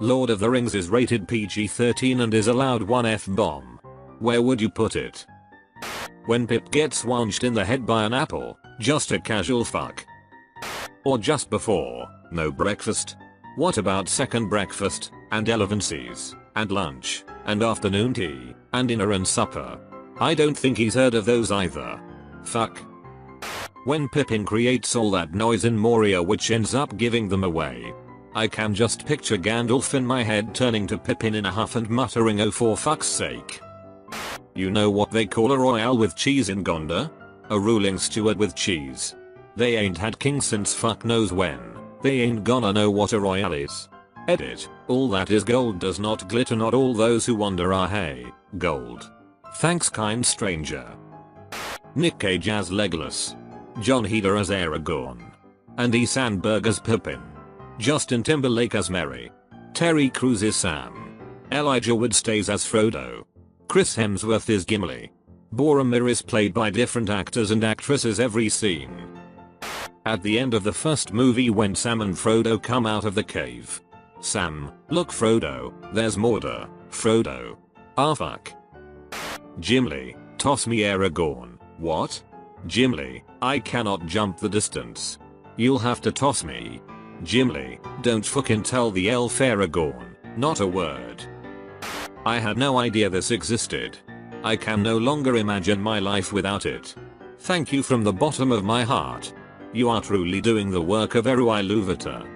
Lord of the Rings is rated PG-13 and is allowed one F-bomb. Where would you put it? When Pip gets whanched in the head by an apple, just a casual fuck. Or just before, no breakfast? What about second breakfast, and elevencies, and lunch, and afternoon tea, and dinner and supper? I don't think he's heard of those either. Fuck. When Pippin creates all that noise in Moria which ends up giving them away. I can just picture Gandalf in my head turning to Pippin in a huff and muttering, "Oh for fuck's sake." You know what they call a royale with cheese in Gondor? A ruling steward with cheese. They ain't had king since fuck knows when. They ain't gonna know what a royale is. Edit. All that is gold does not glitter, not all those who wander are hay, gold. Thanks kind stranger. Nick Cage as Legolas. John Heder as Aragorn. Andy Samberg as Pippin. Justin Timberlake as Merry. Terry Crews as Sam. Elijah Wood stays as Frodo. Chris Hemsworth is Gimli. Boromir is played by different actors and actresses every scene. At the end of the first movie when Sam and Frodo come out of the cave. Sam, look Frodo, there's Mordor, Frodo. Ah fuck. Gimli, toss me Aragorn. What? Gimli, I cannot jump the distance. You'll have to toss me. Gimli, don't fucking tell the elf Aragorn, not a word. I had no idea this existed. I can no longer imagine my life without it. Thank you from the bottom of my heart. You are truly doing the work of Eru Ilúvatar.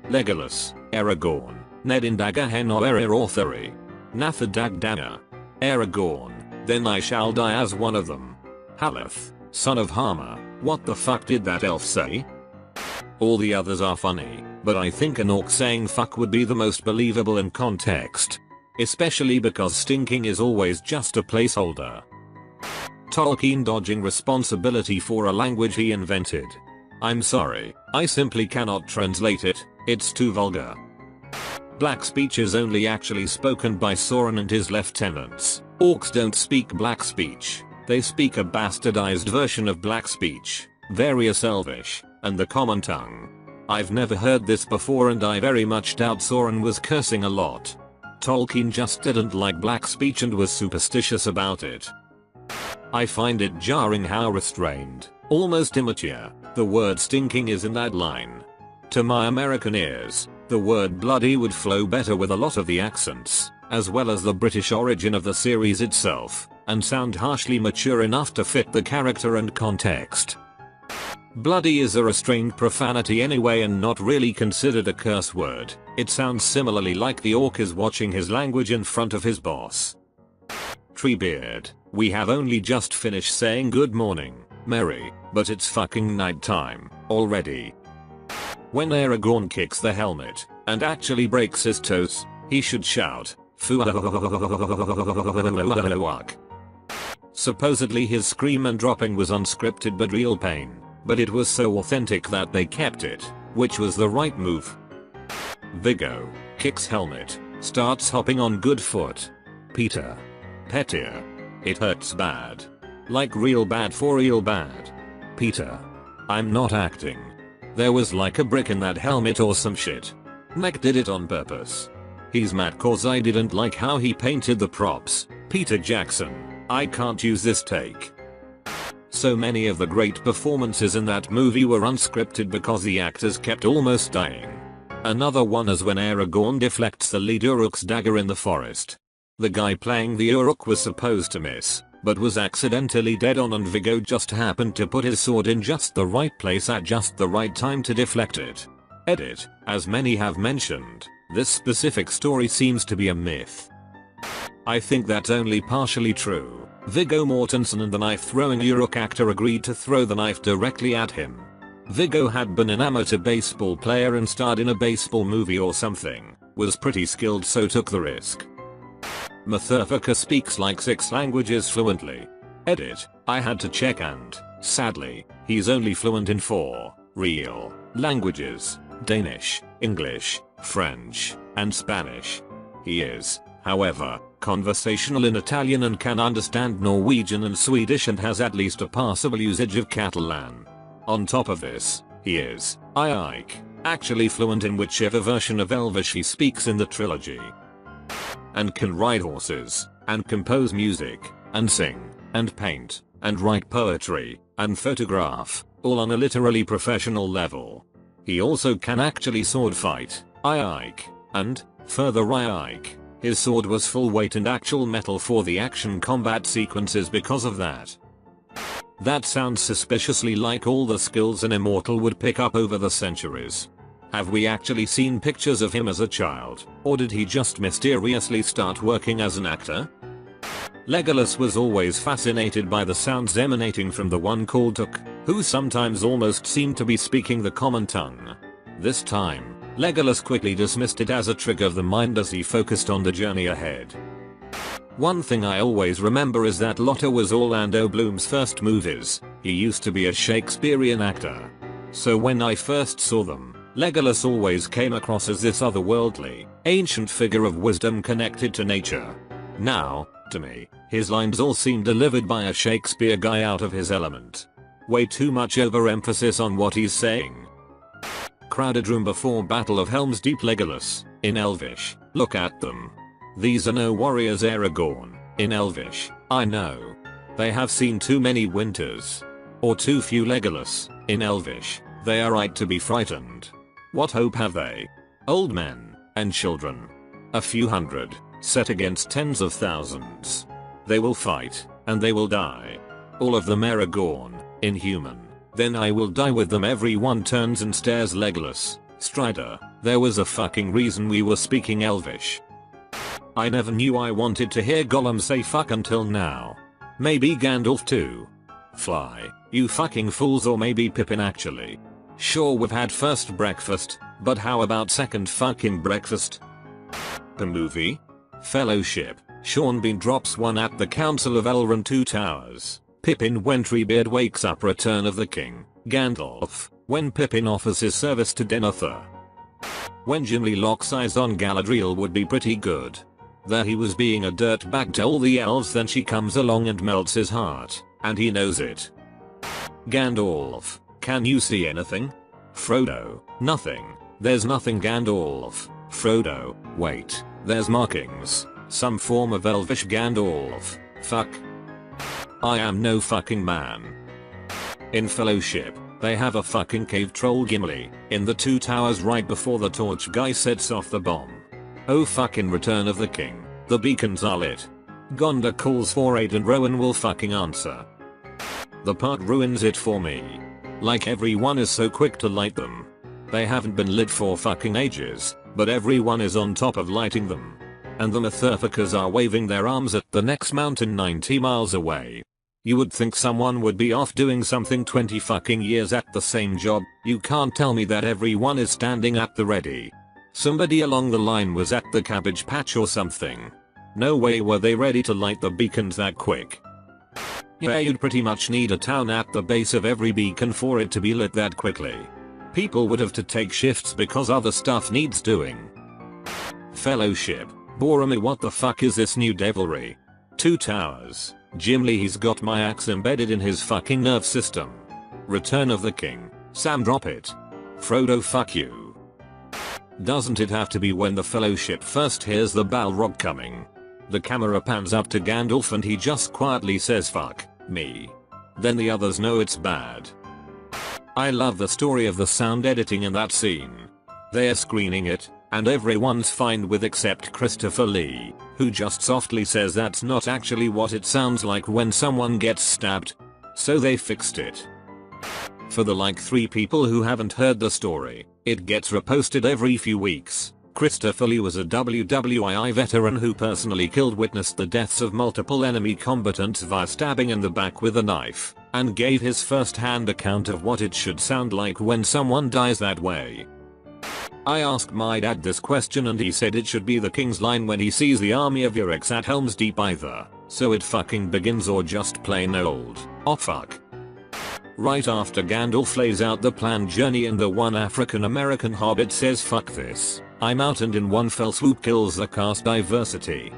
Legolas, Aragorn, Ned Daggerhen or Erir Orthari. Natha Dagdana. Aragorn, then I shall die as one of them. Haleth, son of Harma, what the fuck did that elf say? All the others are funny, but I think an orc saying fuck would be the most believable in context. Especially because stinking is always just a placeholder. Tolkien dodging responsibility for a language he invented. I'm sorry, I simply cannot translate it, it's too vulgar. Black speech is only actually spoken by Sauron and his lieutenants. Orcs don't speak black speech, they speak a bastardized version of black speech, various Elvish, and the common tongue. I've never heard this before and I very much doubt Sauron was cursing a lot. Tolkien just didn't like black speech and was superstitious about it. I find it jarring how restrained, almost immature, the word stinking is in that line. To my American ears, the word bloody would flow better with a lot of the accents, as well as the British origin of the series itself, and sound harshly mature enough to fit the character and context. Bloody is a restrained profanity anyway and not really considered a curse word. It sounds similarly like the orc is watching his language in front of his boss. Treebeard, we have only just finished saying good morning, Merry, but it's fucking night time already. When Aragorn kicks the helmet and actually breaks his toes, he should shout, "Fuck." Supposedly his scream and dropping was unscripted but real pain, but it was so authentic that they kept it, which was the right move. Viggo, kicks helmet, starts hopping on good foot. Peter. Pettier. It hurts bad. Like real bad for real bad. Peter. I'm not acting. There was like a brick in that helmet or some shit. Nick did it on purpose. He's mad cause I didn't like how he painted the props. Peter Jackson. I can't use this take. So many of the great performances in that movie were unscripted because the actors kept almost dying. Another one is when Aragorn deflects the lead Uruk's dagger in the forest. The guy playing the Uruk was supposed to miss, but was accidentally dead on and Viggo just happened to put his sword in just the right place at just the right time to deflect it. Edit, as many have mentioned, this specific story seems to be a myth. I think that's only partially true. Viggo Mortensen and the knife-throwing Uruk actor agreed to throw the knife directly at him. Viggo had been an amateur baseball player and starred in a baseball movie or something, was pretty skilled so took the risk. Motherfucker speaks like 6 languages fluently. Edit, I had to check and, sadly, he's only fluent in 4 real languages, Danish, English, French, and Spanish. He is, however, conversational in Italian and can understand Norwegian and Swedish and has at least a passable usage of Catalan. On top of this, he is, Ike, actually fluent in whichever version of Elvish he speaks in the trilogy, and can ride horses, and compose music, and sing, and paint, and write poetry, and photograph, all on a literally professional level. He also can actually sword fight, and, further his sword was full weight and actual metal for the action combat sequences because of that. That sounds suspiciously like all the skills an immortal would pick up over the centuries. Have we actually seen pictures of him as a child, or did he just mysteriously start working as an actor? Legolas was always fascinated by the sounds emanating from the one called Took, who sometimes almost seemed to be speaking the common tongue. This time, Legolas quickly dismissed it as a trick of the mind as he focused on the journey ahead. One thing I always remember is that Lotta was Orlando Bloom's first movies. He used to be a Shakespearean actor. So when I first saw them, Legolas always came across as this otherworldly, ancient figure of wisdom connected to nature. Now, to me, his lines all seem delivered by a Shakespeare guy out of his element. Way too much overemphasis on what he's saying. Crowded room before Battle of Helm's Deep. Legolas, in Elvish, look at them. These are no warriors. Aragorn, in Elvish, I know. They have seen too many winters. Or too few. Legolas, in Elvish, they are right to be frightened. What hope have they? Old men, and children. A few hundred, set against tens of thousands. They will fight, and they will die. All of them. Aragorn, inhuman. Then I will die with them. Everyone turns and stares. Legolas, Strider, there was a fucking reason we were speaking Elvish. I never knew I wanted to hear Gollum say fuck until now. Maybe Gandalf too. Fly, you fucking fools. Or maybe Pippin actually. Sure, we've had first breakfast, but how about second fucking breakfast? The movie? Fellowship, Sean Bean drops one at the Council of Elrond. Two Towers, Pippin when Treebeard wakes up. Return of the King, Gandalf, when Pippin offers his service to Denethor. When Gimli locks eyes on Galadriel would be pretty good. There he was being a dirtbag to all the elves, then she comes along and melts his heart, and he knows it. Gandalf, can you see anything? Frodo, nothing. There's nothing. Gandalf, Frodo, wait, there's markings. Some form of Elvish. Gandalf, fuck. I am no fucking man. In Fellowship, they have a fucking cave troll Gimli in the Two Towers right before the torch guy sets off the bomb. Oh fuck. In Return of the King, the beacons are lit. Gondor calls for aid and Rowan will fucking answer. The part ruins it for me. Like everyone is so quick to light them. They haven't been lit for fucking ages, but everyone is on top of lighting them. And the Motherfuckers are waving their arms at the next mountain 90 miles away. You would think someone would be off doing something 20 fucking years at the same job. You can't tell me that everyone is standing at the ready. Somebody along the line was at the Cabbage Patch or something. No way were they ready to light the beacons that quick. Yeah, you'd pretty much need a town at the base of every beacon for it to be lit that quickly. People would have to take shifts because other stuff needs doing. Fellowship, Boromir. What the fuck is this new devilry? Two Towers, Gimli. He's got my axe embedded in his fucking nerve system. Return of the King, Sam. Drop it. Frodo, fuck you. Doesn't it have to be when the Fellowship first hears the Balrog coming? The camera pans up to Gandalf and he just quietly says fuck me. Then the others know it's bad. I love the story of the sound editing in that scene. They're screening it, and everyone's fine with except Christopher Lee, who just softly says that's not actually what it sounds like when someone gets stabbed. So they fixed it. For the like 3 people who haven't heard the story, it gets reposted every few weeks. Christopher Lee was a WWII veteran who personally witnessed the deaths of multiple enemy combatants via stabbing in the back with a knife, and gave his first-hand account of what it should sound like when someone dies that way. I asked my dad this question and he said it should be the king's line when he sees the army of Uruks at Helm's Deep either, so it fucking begins, or just plain old, oh fuck. Right after Gandalf lays out the planned journey and the one African American hobbit says fuck this, I'm out, and in one fell swoop kills the cast diversity.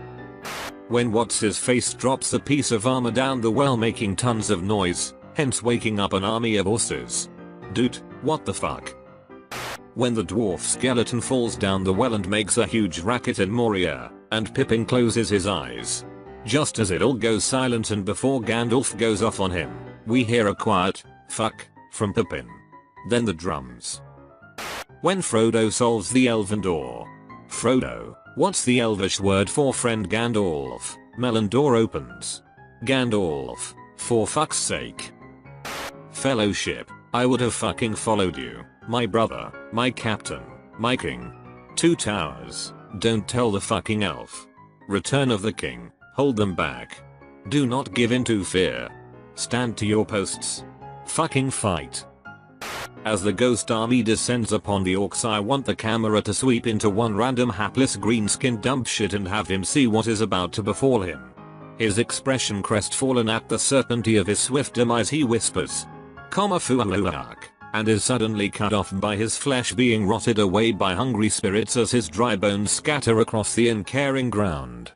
When what's-his-face drops a piece of armor down the well making tons of noise, hence waking up an army of horses. Dude, what the fuck? When the dwarf skeleton falls down the well and makes a huge racket in Moria, and Pippin closes his eyes. Just as it all goes silent and before Gandalf goes off on him, we hear a quiet, fuck, from Pippin. Then the drums. When Frodo solves the elven door. Frodo, what's the elvish word for friend? Gandalf. Melon door opens. Gandalf, for fuck's sake. Fellowship, I would have fucking followed you, my brother, my captain, my king. Two Towers, don't tell the fucking elf. Return of the King, hold them back. Do not give in to fear. Stand to your posts. Fucking fight. As the ghost army descends upon the orcs, I want the camera to sweep into one random hapless green-skinned dump shit and have him see what is about to befall him. His expression crestfallen at the certainty of his swift demise, he whispers, "Komafualuak," and is suddenly cut off by his flesh being rotted away by hungry spirits as his dry bones scatter across the uncaring ground.